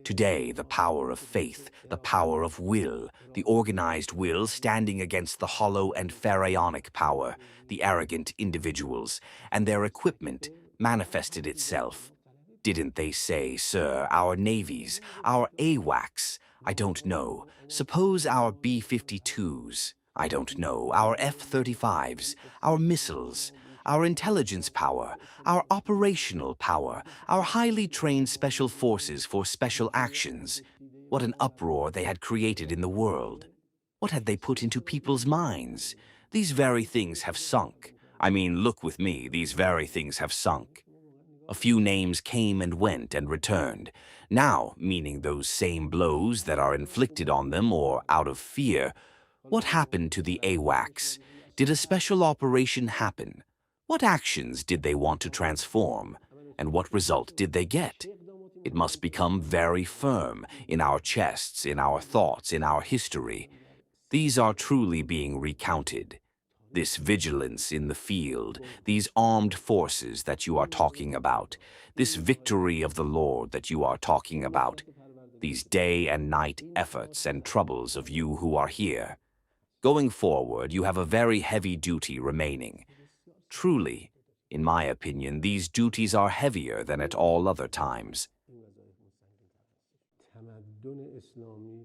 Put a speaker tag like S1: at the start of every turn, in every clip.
S1: Today, the power of faith, the power of will, the organized will standing against the hollow and pharaonic power, the arrogant individuals, and their equipment manifested itself. Didn't they say, sir, our navies, our AWACS, I don't know, suppose our B-52s, I don't know, our F-35s, our missiles, our intelligence power, our operational power, our highly trained special forces for special actions. What an uproar they had created in the world. What had they put into people's minds? These very things have sunk. I mean, look with me, these very things have sunk. A few names came and went and returned. Now, meaning those same blows that are inflicted on them or out of fear. What happened to the AWACS? Did a special operation happen? What actions did they want to transform? And what result did they get? It must become very firm in our chests, in our thoughts, in our history. These are truly being recounted. This vigilance in the field, these armed forces that you are talking about, this victory of the Lord that you are talking about, these day and night efforts and troubles of you who are here. Going forward, you have a very heavy duty remaining. Truly, in my opinion, these duties are heavier than at all other times.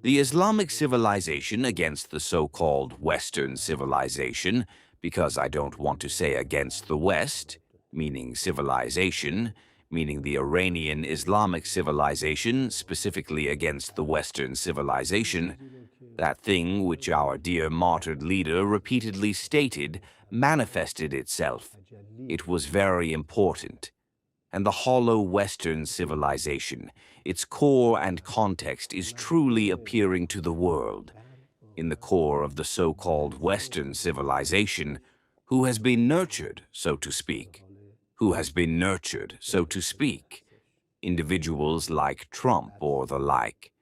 S1: The Islamic civilization against the so-called Western civilization, because I don't want to say against the West, meaning civilization, meaning the Iranian Islamic civilization, specifically against the Western civilization, that thing which our dear martyred leader repeatedly stated manifested itself. It was very important. And the hollow Western civilization, its core and context is truly appearing to the world. In the core of the so-called Western civilization, who has been nurtured, so to speak. Who has been nurtured, so to speak. Individuals like Trump or the like.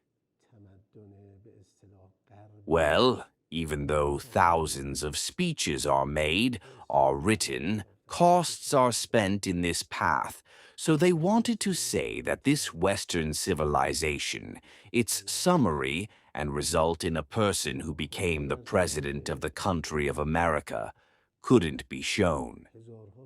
S1: Well, even though thousands of speeches are made, are written, costs are spent in this path, so they wanted to say that this Western civilization, its summary and result in a person who became the president of the country of America, couldn't be shown.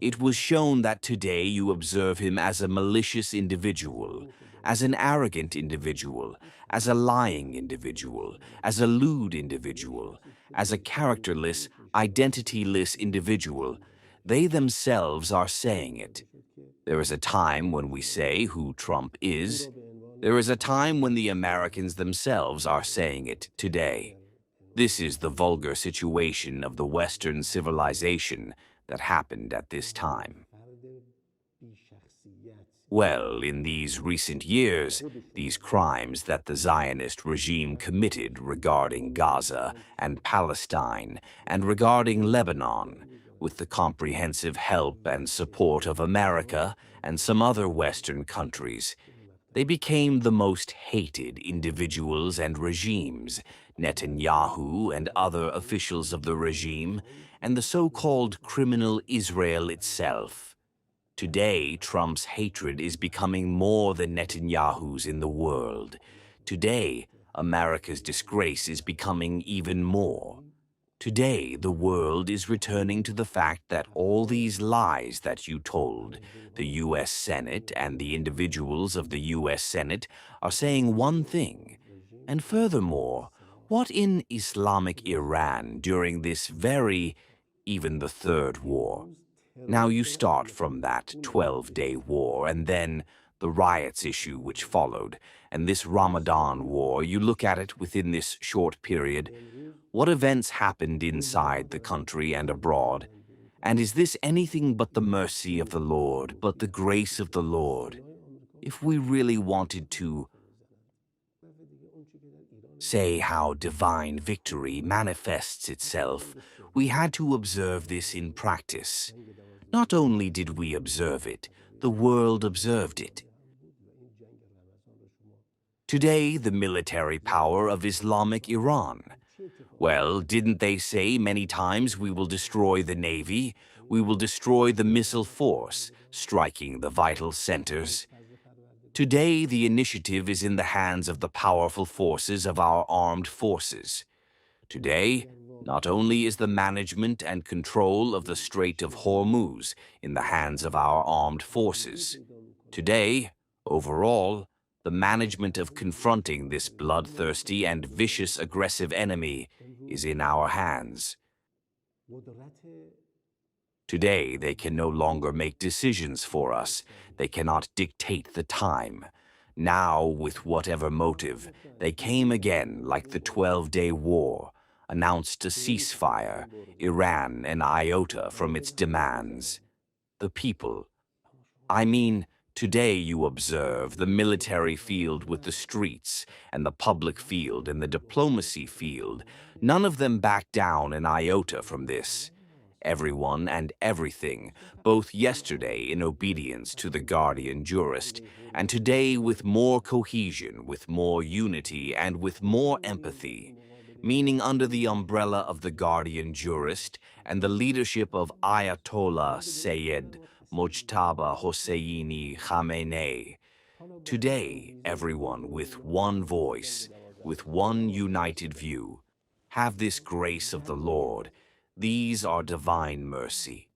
S1: It was shown that today you observe him as a malicious individual, as an arrogant individual, as a lying individual, as a lewd individual, as a characterless, identityless individual. They themselves are saying it. There is a time when we say who Trump is. There is a time when the Americans themselves are saying it today. This is the vulgar situation of the Western civilization that happened at this time. Well, in these recent years, these crimes that the Zionist regime committed regarding Gaza and Palestine and regarding Lebanon, with the comprehensive help and support of America and some other Western countries, they became the most hated individuals and regimes, Netanyahu and other officials of the regime, and the so-called criminal Israel itself. Today, Trump's hatred is becoming more than Netanyahu's in the world. Today, America's disgrace is becoming even more. Today, the world is returning to the fact that all these lies that you told, the U.S. Senate and the individuals of the U.S. Senate are saying one thing. And furthermore, what in Islamic Iran during this even the Third War? Now you start from that 12-day war and then the riots issue which followed, and this Ramadan war, you look at it within this short period. What events happened inside the country and abroad? And is this anything but the mercy of the Lord, but the grace of the Lord? If we really wanted to say how divine victory manifests itself, we had to observe this in practice. Not only did we observe it, the world observed it. Today, the military power of Islamic Iran. Well, didn't they say many times we will destroy the Navy, we will destroy the missile force, striking the vital centers? Today, the initiative is in the hands of the powerful forces of our armed forces. Today, not only is the management and control of the Strait of Hormuz in the hands of our armed forces. Today, overall, the management of confronting this bloodthirsty and vicious aggressive enemy is in our hands. Today, they can no longer make decisions for us. They cannot dictate the time. Now, with whatever motive, they came again like the 12-day war, announced a ceasefire, Iran an iota from its demands. The people, today you observe the military field with the streets, and the public field and the diplomacy field. None of them back down an iota from this. Everyone and everything, both yesterday in obedience to the guardian jurist, and today with more cohesion, with more unity, and with more empathy, meaning under the umbrella of the guardian jurist and the leadership of Ayatollah Sayyid Mojtaba Hosseini Khamenei. Today, everyone with one voice, with one united view, have this grace of the Lord. These are divine mercy.